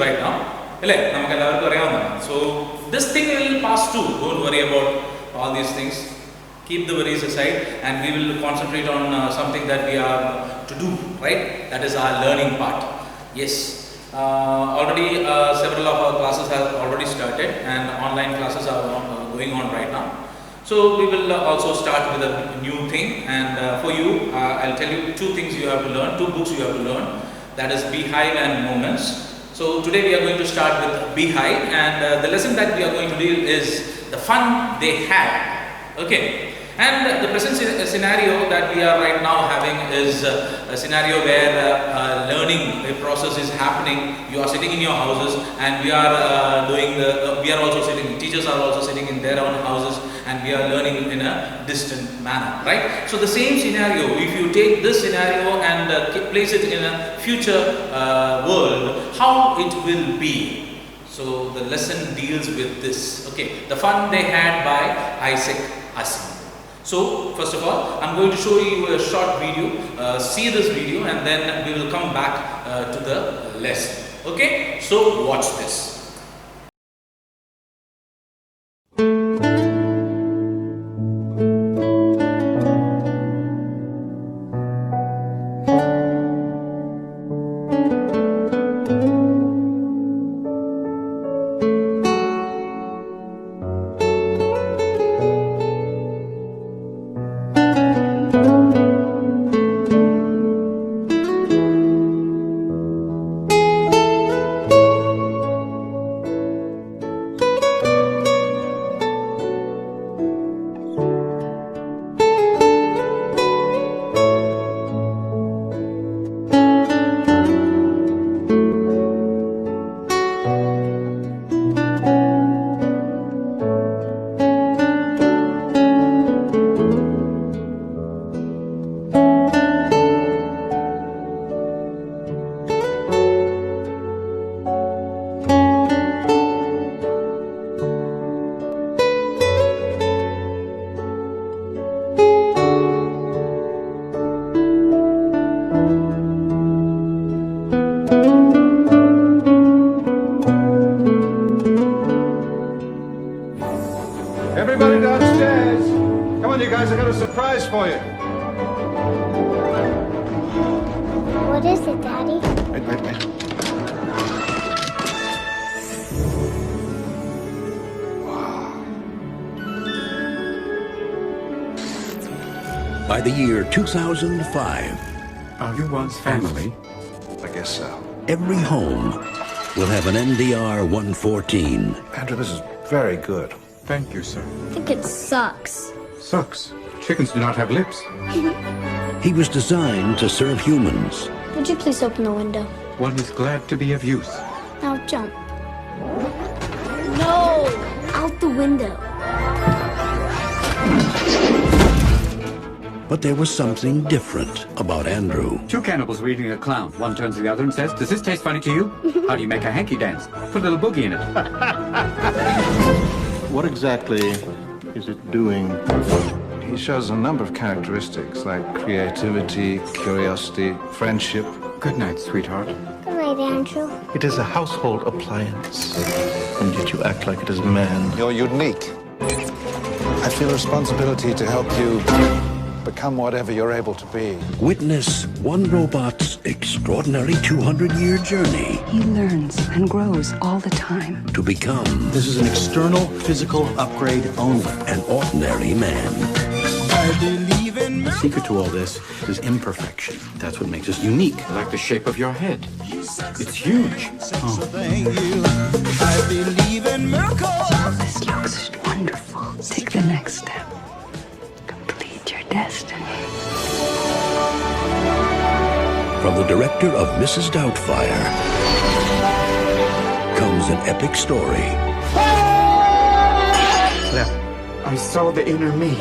right now. So this thing will pass too. Don't worry about all these things. Keep the worries aside and we will concentrate on something that we are to do, right? That is our learning part. Yes. Already several of our classes have already started and online classes are going on right now. So we will also start with a new thing, and for you I'll tell you two things you have to learn, two books you have to learn, that is Beehive and Moments. So today we are going to start with Beehive, and the lesson that we are going to deal is the fun they had. Okay. And the present scenario that we are right now having is a scenario where learning process is happening. You are sitting in your houses and we are also sitting, teachers are also sitting in their own houses and we are learning in a distant manner, right? So the same scenario, if you take this scenario and place it in a future world, how it will be. So the lesson deals with this. Okay, the fun they had by Isaac Asimov. So first of all, I'm going to show you a short video. See this video and then we will come back to the lesson. Okay, so watch this. Everybody downstairs. Come on, you guys, I got a surprise for you. What is it, Daddy? Wait. By the year 2005, Are you one's family? I guess so. every home will have an NDR 114. Andrew, this is very good. Thank you, sir. I think it sucks. Sucks. Chickens do not have lips. He was designed to serve humans. Would you please open the window? One is glad to be of use. Now jump. No! Out the window. But there was something different about Andrew. Two cannibals were eating a clown. One turns to the other and says, "Does this taste funny to you? How do you make a hanky dance? Put a little boogie in it." What exactly is it doing? He shows a number of characteristics like creativity, curiosity, friendship. Good night, sweetheart. Good night, Andrew. It is a household appliance. And yet you act like it is a man. You're unique. I feel a responsibility to help you become whatever you're able to be. Witness one robot's extraordinary 200-year journey He learns and grows all the time. to become This is an external physical upgrade only. an ordinary man. The secret to all this is imperfection. That's what makes us unique. I like the shape of your head. It's huge. This looks wonderful. Take the next step. Complete your destiny. From the director of Mrs. Doubtfire comes an epic story I saw the inner me.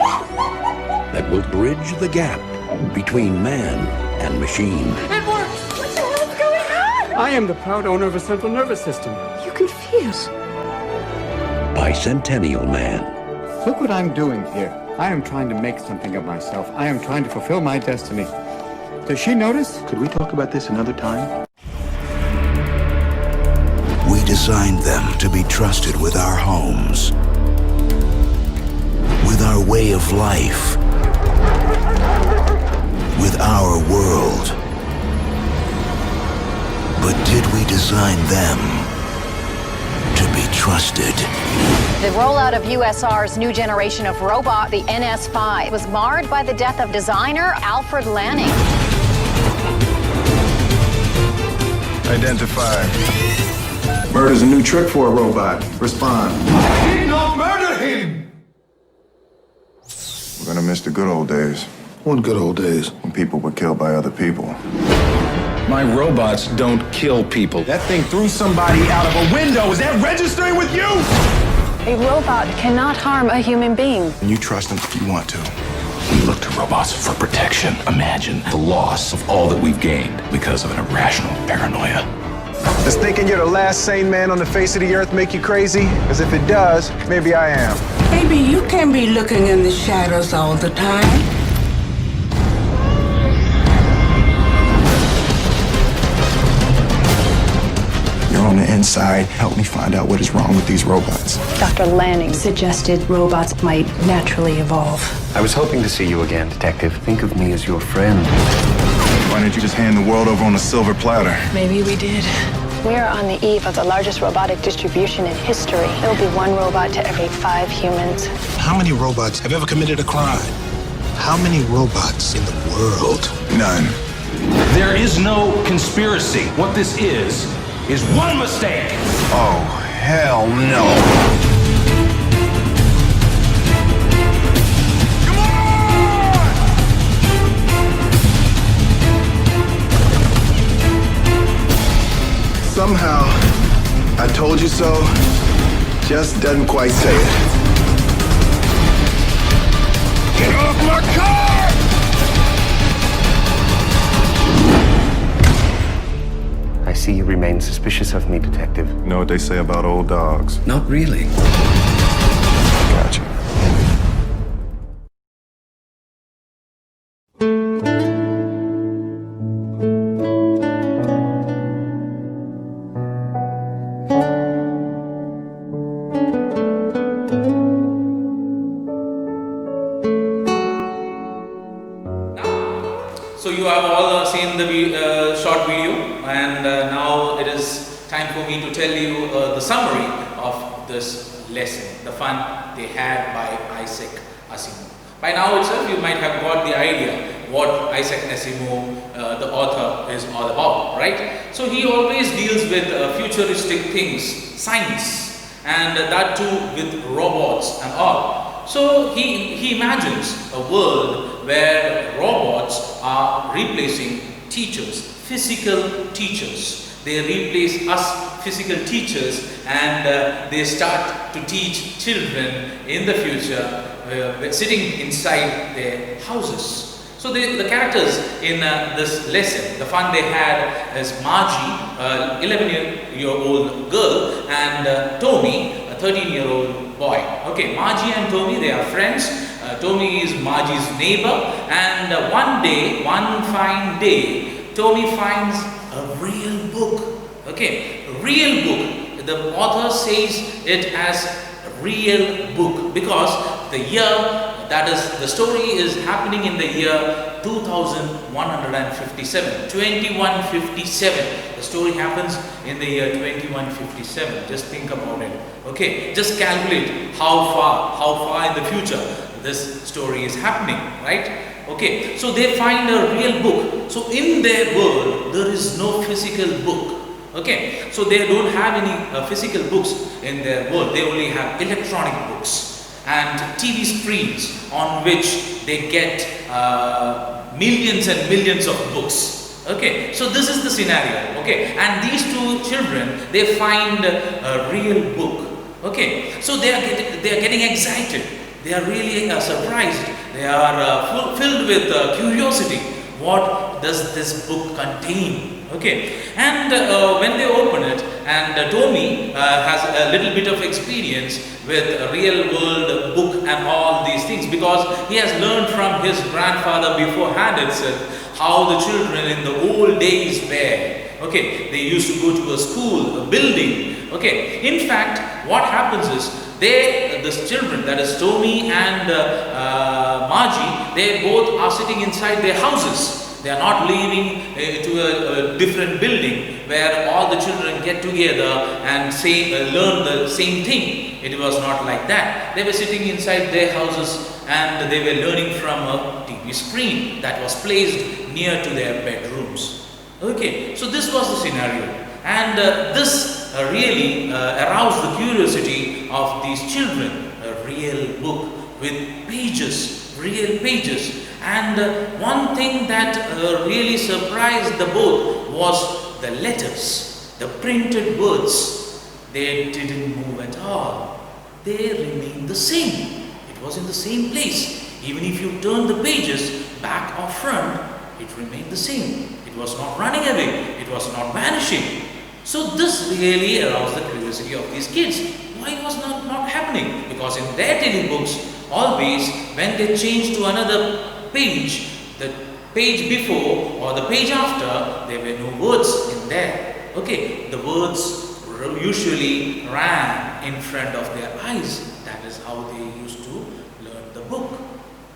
that will bridge the gap between man and machine. It works! What the hell's going on? I am the proud owner of a central nervous system. You can feel. Bicentennial Man. Look what I'm doing here. I am trying to make something of myself. I am trying to fulfill my destiny. Does she notice? Could we talk about this another time? designed them to be trusted with our homes, with our way of life, with our world. But did we design them to be trusted? The rollout of USR's new generation of robot, the NS5, was marred by the death of designer Alfred Lanning. Identify. Murder's a new trick for a robot. Respond. He don't murder him! We're gonna miss the good old days. What good old days? When people were killed by other people. My robots don't kill people. That thing threw somebody out of a window. Is that registering with you? A robot cannot harm a human being. And you trust them if you want to. We look to robots for protection. Imagine the loss of all that we've gained because of an irrational paranoia. Does thinking you're the last sane man on the face of the earth make you crazy? Because if it does, maybe I am. Maybe you can be looking in the shadows all the time. You're on the inside. Help me find out what is wrong with these robots. Dr. Lanning suggested robots might naturally evolve. I was hoping to see you again, Detective. Think of me as your friend. Why didn't you just hand the world over on a silver platter? Maybe we did. We're on the eve of the largest robotic distribution in history. There'll be one robot to every 5 humans. How many robots have ever committed a crime? How many robots in the world? None. There is no conspiracy. What this is one mistake. Oh, hell no. Somehow, I told you so just doesn't quite say it. Get off my car! I see you remain suspicious of me, Detective. You know what they say about old dogs? Not really. Gotcha. So you have all seen the short video, and now it is time for me to tell you the summary of this lesson, the fun they had by Isaac Asimov. By now itself you might have got the idea what Isaac Asimov, the author, is all about, right? So he always deals with futuristic things, science, and that too with robots and all. So he imagines a world where robots are replacing teachers, physical teachers. They replace us physical teachers, and they start to teach children in the future sitting inside their houses. So the characters in this lesson, the fun they had is Margie, 11-year-old girl, and Tommy, a 13-year-old boy. Okay, Margie and Tommy, they are friends. Tommy is Margie's neighbor, and one fine day, Tommy finds a real book. Okay, a real book. The author says it as a real book because the year, that is, the story is happening in the year 2157. 2157. The story happens in the year 2157. Just think about it. Okay, just calculate how far in the future this story is happening, right? Okay, so they find a real book. So in their world, there is no physical book. Okay, so they don't have any physical books in their world. They only have electronic books and TV screens on which they get millions and millions of books. Okay, so this is the scenario. Okay, and these two children, they find a real book. Okay, so they are getting excited. They are really surprised. They are filled with curiosity. What does this book contain? Okay, and when they open it, and Tommy has a little bit of experience with a real world book and all these things, because he has learned from his grandfather beforehand itself how the children in the old days were. Okay, they used to go to a school, a building. Okay, in fact, what happens is these children, that is Tommy and Margie, they both are sitting inside their houses. They are not leaving to a different building where all the children get together and learn the same thing. It was not like that. They were sitting inside their houses and they were learning from a TV screen that was placed near to their bedrooms. Okay, so this was the scenario, and this really aroused the curiosity of these children. A real book with pages, real pages. And one thing that really surprised the both was the letters, the printed words. They didn't move at all. They remained the same. It was in the same place. Even if you turn the pages back or front, it remained the same. It was not running away. It was not vanishing. So this really aroused the curiosity of these kids. Why was not happening? Because in their daily books, always when they change to another page, the page before or the page after, there were no words in there. Okay, the words usually ran in front of their eyes. That is how they used to learn the book.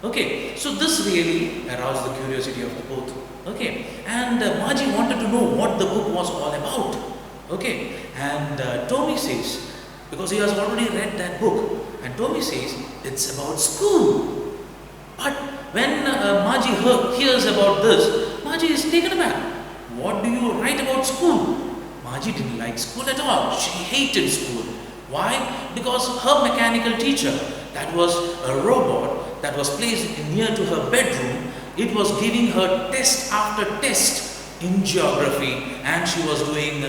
Okay, so this really aroused the curiosity of the both. Okay, and Margie wanted to know what the book was all about. Okay, and Tommy says, because he has already read that book, and Tommy says it's about school. But when Margie hears about this, Margie is taken aback. What do you write about school? Margie didn't like school at all. She hated school. Why? Because her mechanical teacher, that was a robot that was placed near to her bedroom, it was giving her test after test in geography, and she was doing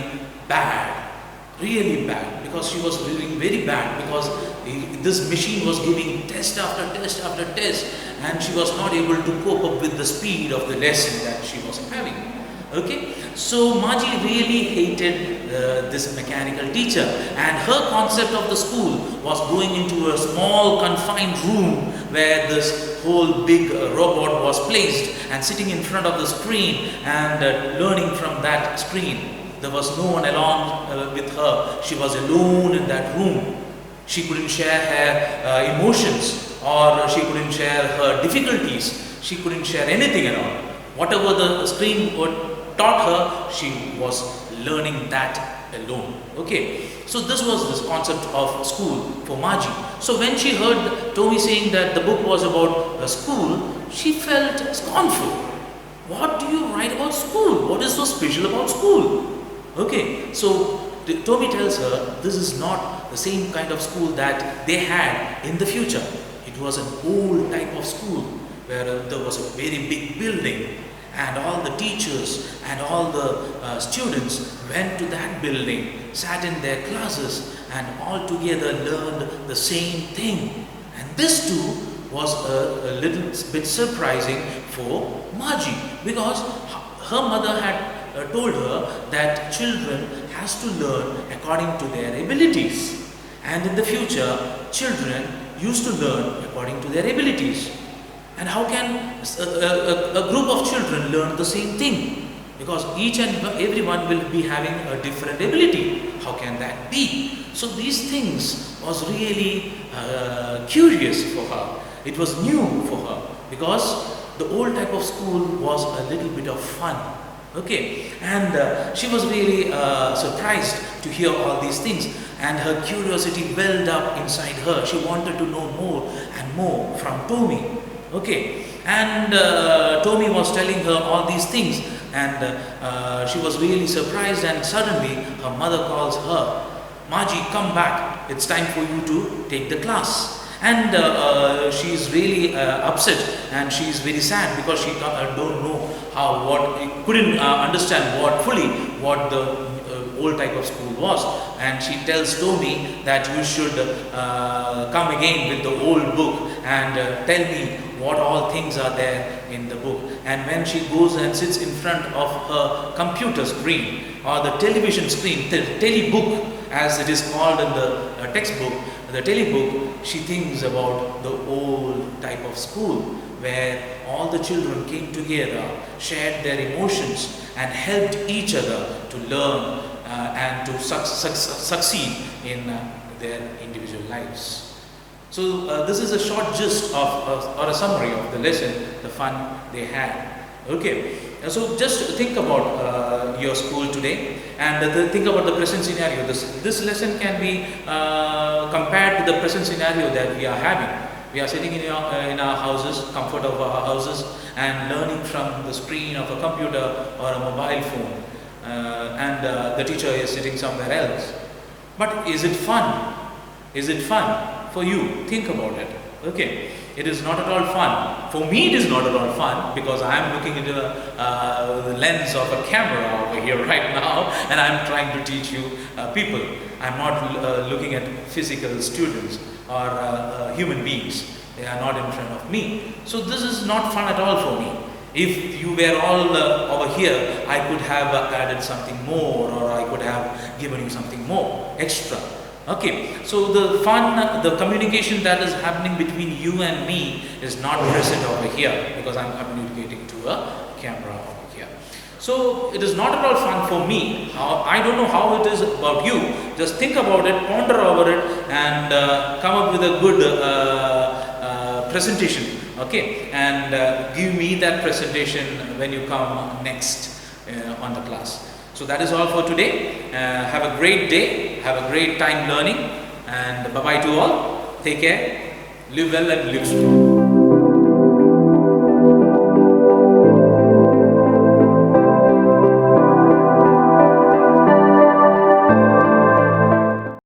bad, really bad, because she was doing very bad because this machine was giving test after test after test, and she was not able to cope up with the speed of the lesson that she was having. Okay, so Margie really hated this mechanical teacher, and her concept of the school was going into a small confined room where this whole big robot was placed and sitting in front of the screen and learning from that screen. There was no one along with her. She was alone in that room. She couldn't share her emotions, or she couldn't share her difficulties. She couldn't share anything at all. Whatever the screen taught her, she was learning that alone. Okay, so this was this concept of school for Margie. So when she heard Tommy saying that the book was about a school, she felt scornful. What do you write about school? What is so special about school? Okay, so Tommy tells her this is not the same kind of school that they had in the future. It was an old type of school where there was a very big building, and all the teachers and all the students went to that building, sat in their classes, and all together learned the same thing. And this too was a little bit surprising for Margie, because her mother had told her that children has to learn according to their abilities, and in the future children used to learn according to their abilities. And how can a group of children learn the same thing? Because each and everyone will be having a different ability. How can that be? So these things was really curious for her. It was new for her, because the old type of school was a little bit of fun. Okay, and she was really surprised to hear all these things, and her curiosity welled up inside her. She wanted to know more and more from Tommy. Okay, and Tommy was telling her all these things, and she was really surprised, and suddenly her mother calls her, "Margie, come back, it's time for you to take the class." And she's really upset, and she's very sad because she don't know couldn't understand fully what the old type of school was. And she tells Tommy that you should come again with the old book and tell me what all things are there in the book. And when she goes and sits in front of her computer screen or the television screen, the telebook as it is called in the textbook, the telebook, she thinks about the old type of school where all the children came together, shared their emotions, and helped each other to learn and to succeed in their individual lives. So this is a short gist of or a summary of the lesson, the fun they had. Okay, so just think about your school today and think about the present scenario. This lesson can be compared to the present scenario that we are having. We are sitting in our houses, comfort of our houses, and learning from the screen of a computer or a mobile phone, and the teacher is sitting somewhere else. But is it fun? Is it fun for you? Think about it. Okay, it is not at all fun. For me, it is not at all fun because I am looking into the lens of a camera over here right now, and I am trying to teach you people. I am not looking at physical students or human beings. They are not in front of me. So this is not fun at all for me. If you were all over here, I could have added something more, or I could have given you something more, extra. Okay, so the fun, the communication that is happening between you and me is not present over here because I'm communicating to a camera over here. So it is not at all fun for me. I don't know how it is about you. Just think about it, ponder over it, and come up with a good presentation. Okay, and give me that presentation when you come next on the class. So that is all for today. Have a great day, have a great time learning, and bye-bye to all. Take care, live well and live strong.